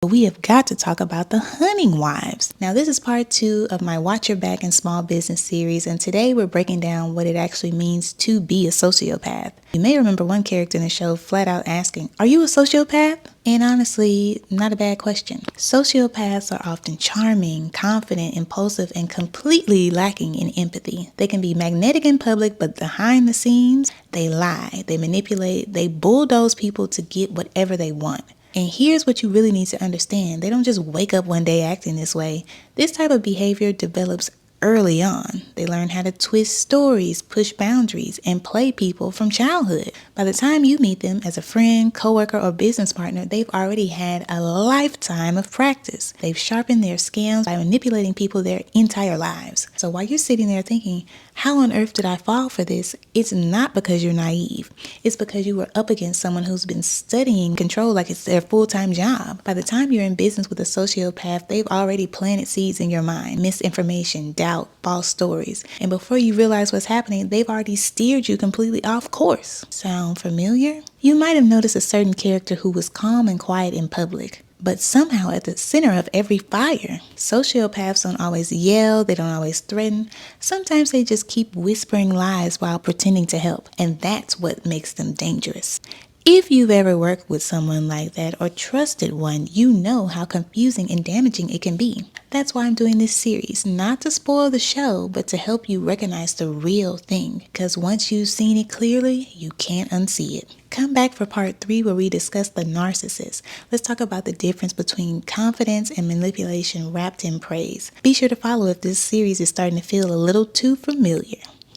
We have got to talk about the hunting wives. Now, this is part 2 of my Watch Your Back in Small Business series, and today we're breaking down what it actually means to be a sociopath. You may remember one character in the show flat out asking, "Are you a sociopath?" And honestly, not a bad question. Sociopaths are often charming, confident, impulsive, and completely lacking in empathy. They can be magnetic in public, but behind the scenes, they lie, they manipulate, they bulldoze people to get whatever they want. And here's what you really need to understand. They don't just wake up one day acting this way. This type of behavior develops early on. They learn how to twist stories, push boundaries, and play people from childhood. By the time you meet them as a friend, coworker, or business partner, they've already had a lifetime of practice. They've sharpened their skills by manipulating people their entire lives. So while you're sitting there thinking, how on earth did I fall for this? It's not because you're naive. It's because you were up against someone who's been studying control like it's their full-time job. By the time you're in business with a sociopath, they've already planted seeds in your mind, misinformation, doubt, false stories. And before you realize what's happening, they've already steered you completely off course. Sound familiar? You might have noticed a certain character who was calm and quiet in public, but somehow at the center of every fire. Sociopaths don't always yell, they don't always threaten. Sometimes they just keep whispering lies while pretending to help, and that's what makes them dangerous. If you've ever worked with someone like that or trusted one, you know how confusing and damaging it can be. That's why I'm doing this series, not to spoil the show, but to help you recognize the real thing. Because once you've seen it clearly, you can't unsee it. Come back for part 3 where we discuss the narcissist. Let's talk about the difference between confidence and manipulation wrapped in praise. Be sure to follow if this series is starting to feel a little too familiar.